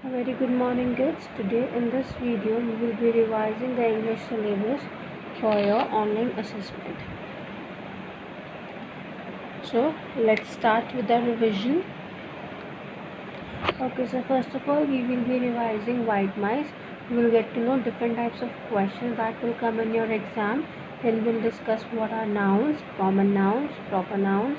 A very good morning kids. Today in this video we will be revising the English syllabus for your online assessment. So let's start with the revision. Okay, so first of all we will be revising white mice. We will get to know different types of questions that will come in your exam. Then we'll discuss what are nouns, common nouns, proper nouns,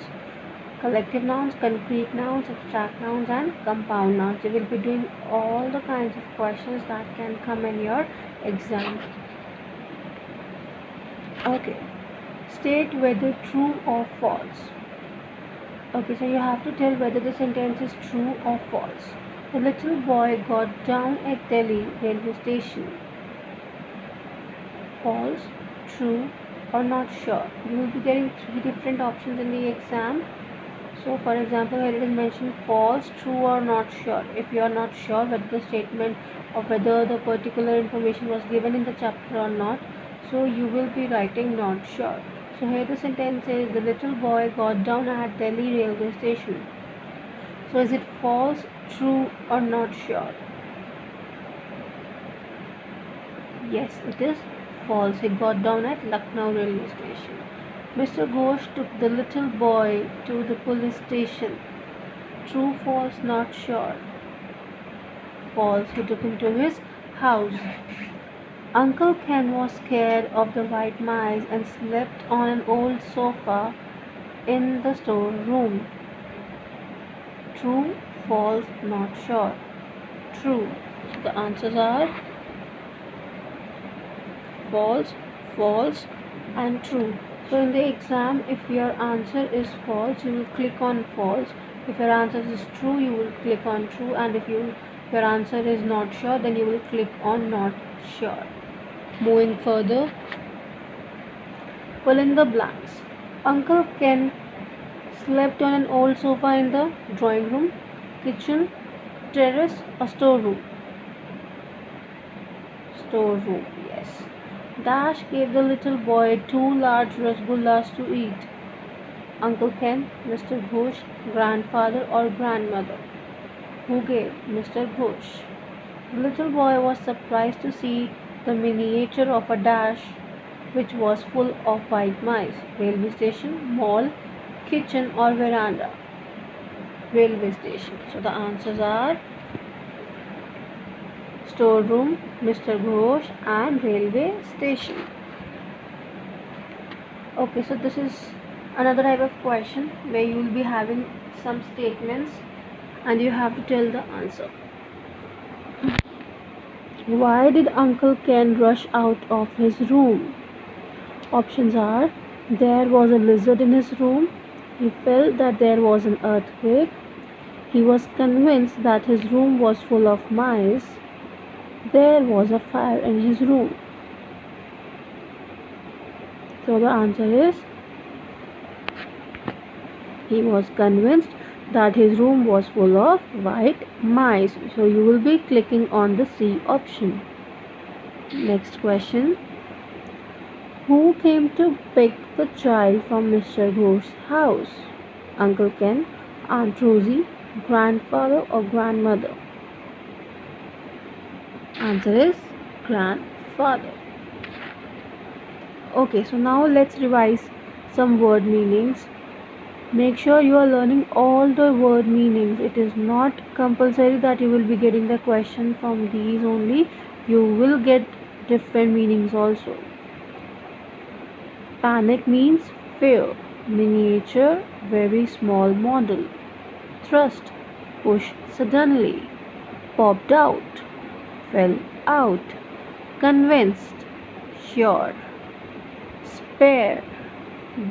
collective nouns, concrete nouns, abstract nouns and compound nouns. You will be doing all the kinds of questions that can come in your exam. Okay, state whether true or false. Okay, so you have to tell whether the sentence is true or false. The little boy got down at Delhi railway station. False, true or not sure. You will be getting three different options in the exam. So for example, here it is mentioned false, true or not sure. If you are not sure whether the statement or whether the particular information was given in the chapter or not, so you will be writing not sure. So here the sentence is the little boy got down at Delhi railway station. So is it false, true or not sure? Yes, it is false. He got down at Lucknow railway station. Mr. Ghosh took the little boy to the police station. True, false, not sure. False, he took him to his house. Uncle Ken was scared of the white mice and slept on an old sofa in the storeroom. True, false, not sure. True. The answers are false, false and true. So in the exam, if your answer is false, you will click on false. If your answer is true, you will click on true, and if your answer is not sure, then you will click on not sure. Moving further, fill in the blanks. Uncle Ken slept on an old sofa in the drawing room, kitchen, terrace or storeroom. Storeroom, yes. Dash gave the little boy 2 large rasgullas to eat. Uncle Ken, Mr. Ghosh, grandfather or grandmother. Who gave? Mr. Ghosh. The little boy was surprised to see the miniature of a dash which was full of white mice. Railway station, mall, kitchen or veranda. Railway station. So the answers are storeroom, Mr. Ghosh and railway station. Okay, so this is another type of question where you will be having some statements and you have to tell the answer. Why did Uncle Ken rush out of his room? Options are there was a lizard in his room, he felt that there was an earthquake, he was convinced that his room was full of mice, there was a fire in his room. So the answer is he was convinced that his room was full of white mice. So you will be clicking on the C option. Next question. Who came to pick the child from Mr. Ghosh's house? Uncle Ken, Aunt Rosie, grandfather or grandmother? Answer is grandfather. Okay, so now let's revise some word meanings. Make sure you are learning all the word meanings. It is not compulsory that you will be getting the question from these only. You will get different meanings also. Panic means fear. Miniature, very small model. Thrust, push suddenly. Popped out, fell out. Convinced, sure. Spare,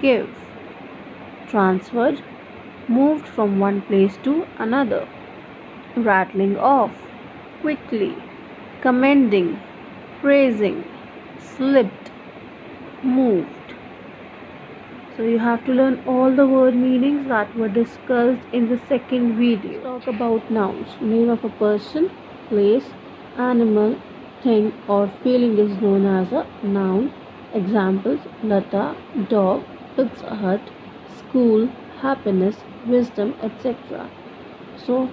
give. Transferred, moved from one place to another. Rattling off, quickly. Commending, praising. Slipped, moved. So you have to learn all the word meanings that were discussed in the second video. Let's talk about nouns. Name of a person, place, animal, thing or feeling is known as a noun. Examples: Lata, dog, Pizza Hut, school, happiness, wisdom, etc. So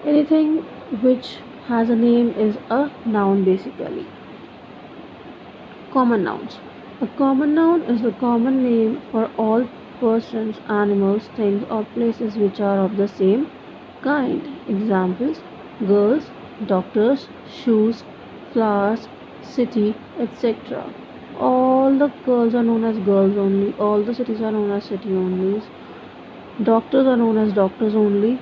anything which has a name is a noun basically. Common nouns. A common noun is the common name for all persons, animals, things, or places which are of the same kind. Examples: girls, doctors, shoes, flowers, city, etc. All the girls are known as girls only, all the cities are known as city only, doctors are known as doctors only.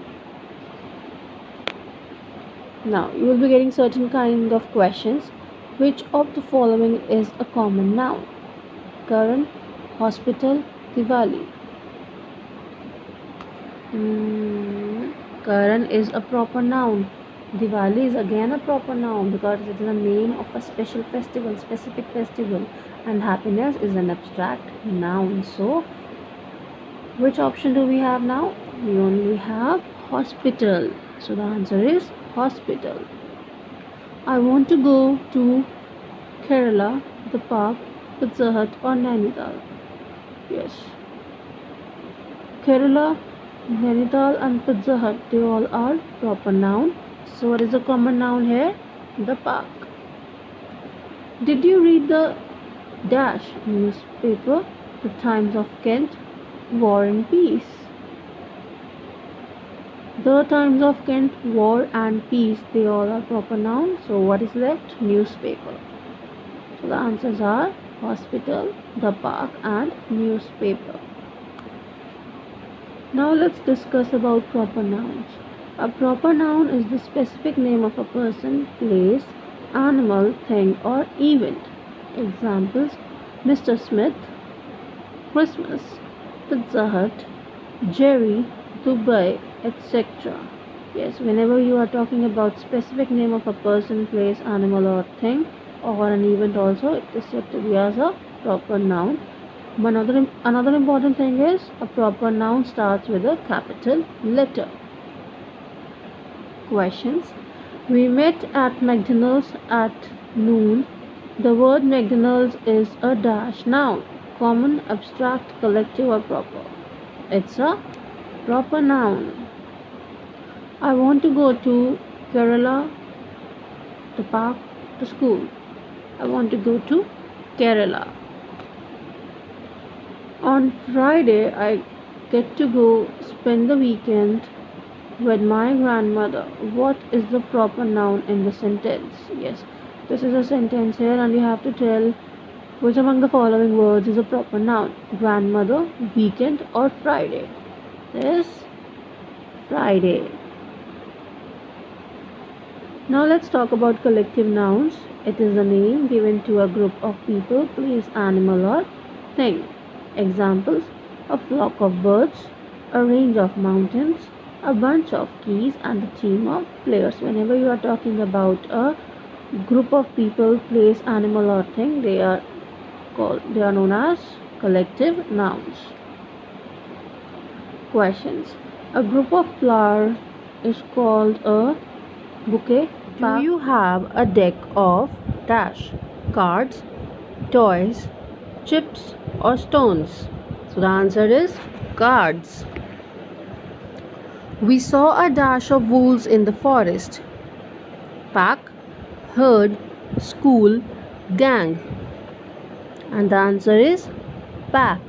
Now, you will be getting certain kind of questions. Which of the following is a common noun? Karan, hospital, Diwali. Karan is a proper noun. Diwali is again a proper noun because it is the name of a special festival, specific festival, and happiness is an abstract noun. So, which option do we have now? We only have hospital. So the answer is hospital. I want to go to Kerala, the park, Pizza Hut, or Nainital. Yes. Kerala, Nainital, and Pizza Hut, they all are proper noun. So what is the common noun here? The park. Did you read the Dash newspaper, The Times of Kent, War and Peace? The Times of Kent, War and Peace, they all are proper nouns. So what is left? Newspaper. So the answers are hospital, the park, and newspaper. Now let's discuss about proper nouns. A proper noun is the specific name of a person, place, animal, thing, or event. Examples: Mr. Smith, Christmas, Pizza Hut, Jerry, Dubai, etc. Yes, whenever you are talking about specific name of a person, place, animal, or thing, or an event also, it is said to be as a proper noun. Another important thing is a proper noun starts with a capital letter. Questions. We met at McDonald's at noon. The word McDonald's is a dash noun. Common, abstract, collective, or proper? It's a proper noun. I want to go to Kerala, the park, to school. I want to go to Kerala. On Friday, I get to go spend the weekend with my grandmother. What is the proper noun in the sentence? Yes, this is a sentence here, and you have to tell which among the following words is a proper noun: grandmother, weekend, or Friday. Yes, Friday. Now let's talk about collective nouns. It is a name given to a group of people, place, animal, or thing. Examples: a flock of birds, a range of mountains, a bunch of keys, and a team of players. Whenever you are talking about a group of people, place, animal, or thing, they are known as collective nouns. Questions. A group of flowers is called a bouquet. Do you have a deck of dash cards, toys, chips, or stones? So the answer is cards. We saw a dash of wolves in the forest. Pack, herd, school, gang. And the answer is pack.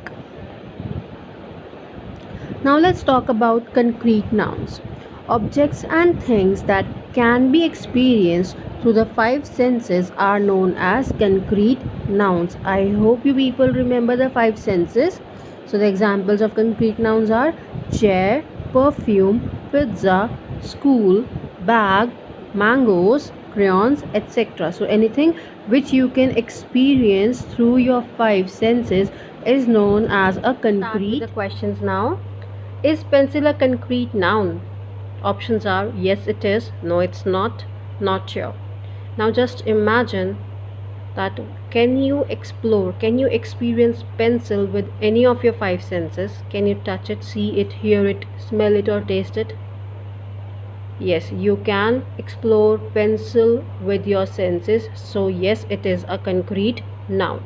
Now let's talk about concrete nouns. Objects and things that can be experienced through the five senses are known as concrete nouns. I hope you people remember the five senses. So the examples of concrete nouns are chair, perfume, pizza, school, bag, mangoes, crayons, etc. So anything which you can experience through your five senses is known as a concrete. Start with the questions now. Is pencil a concrete noun? Options are yes it is, no it's not sure. Now just imagine that can you experience pencil with any of your five senses? Can you touch it, see it, hear it, smell it, or taste it? Yes, you can explore pencil with your senses. So yes, it is a concrete noun.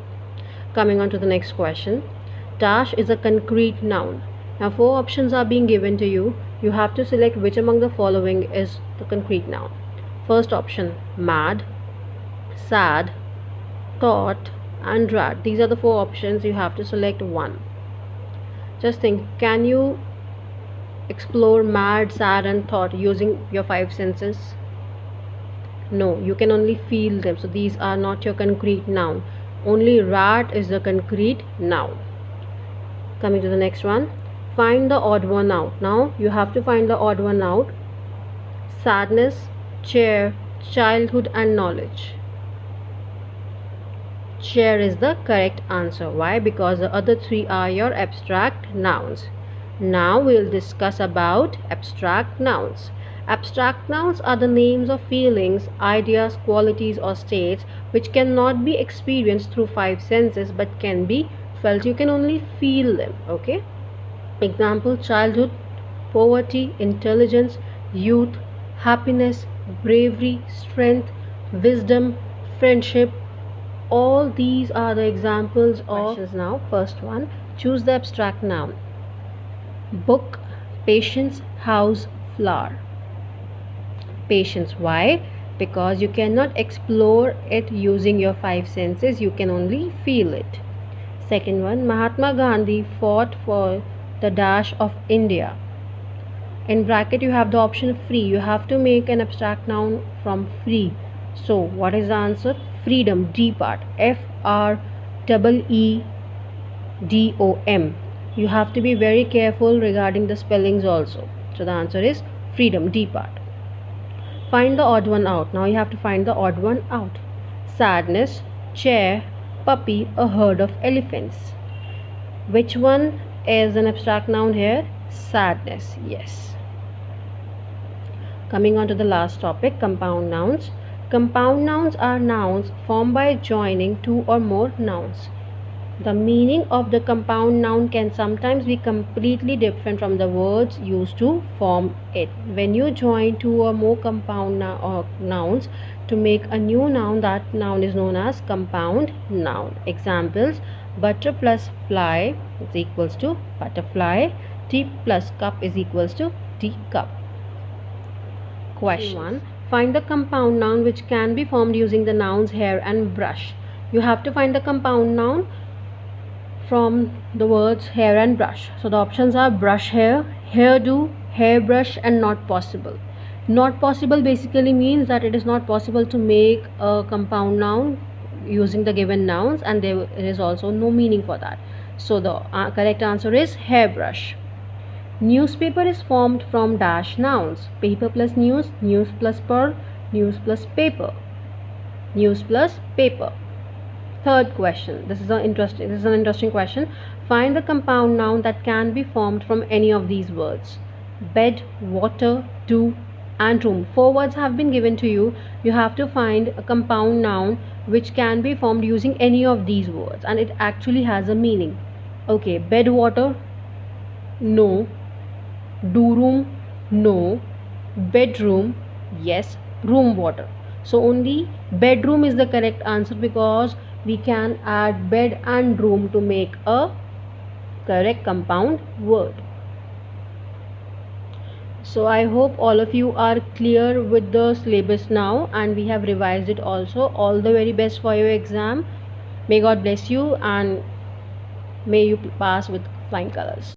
Coming on to the next question. Dash is a concrete noun. Now 4 options are being given to you. You have to select which among the following is the concrete noun. First option, mad, sad, thought and rat. These are the four options. You have to select one. Just think, can you explore mad, sad and thought using your five senses? No, you can only feel them. So these are not your concrete noun. Only rat is the concrete noun. Coming to the next one, find the odd one out. Now you have to find the odd one out. Sadness, chair, childhood and knowledge. Chair is the correct answer. Why? Because the other three are your abstract nouns. Now we'll discuss about abstract nouns. Abstract nouns are the names of feelings, ideas, qualities or states which cannot be experienced through five senses but can be felt. You can only feel them. Okay. Example, childhood, poverty, intelligence, youth, happiness, bravery, strength, wisdom, friendship. All these are the examples of questions. Now first one, choose the abstract noun. Book, patience, house, flower. Patience. Why? Because you cannot explore it using your five senses, you can only feel it. Second one, Mahatma Gandhi fought for the dash of India. In bracket you have the option free. You have to make an abstract noun from free. So what is the answer? Freedom. D part. FREEDOM. You have to be very careful regarding the spellings also. So the answer is freedom. D part. Find the odd one out. Now you have to find the odd one out. Sadness, chair, puppy, a herd of elephants. Which one is an abstract noun here? Sadness. Yes. Coming on to the last topic, compound nouns. Compound nouns are nouns formed by joining two or more nouns. The meaning of the compound noun can sometimes be completely different from the words used to form it. When you join two or more compound nouns to make a new noun, that noun is known as compound noun. Examples, butter plus fly is equals to butterfly. Tea plus cup is equals to teacup. Question 1. Find the compound noun which can be formed using the nouns hair and brush. You have to find the compound noun from the words hair and brush. So the options are brush hair, hairdo, hairbrush and not possible. Not possible basically means that it is not possible to make a compound noun using the given nouns, and there is also no meaning for that. So the correct answer is hairbrush. Newspaper is formed from dash nouns. Paper plus news, news plus pearl, news plus paper. News plus paper. Third question. This is an interesting question. Find the compound noun that can be formed from any of these words. Bed, water, do and room. Four words have been given to you. You have to find a compound noun which can be formed using any of these words, and it actually has a meaning. Okay, bed water, no. Do room, no. Bedroom, yes. Room water. So only bedroom is the correct answer, because we can add bed and room to make a correct compound word. So I hope all of you are clear with the syllabus now, and we have revised it also. All the very best for your exam. May God bless you and may you pass with flying colors.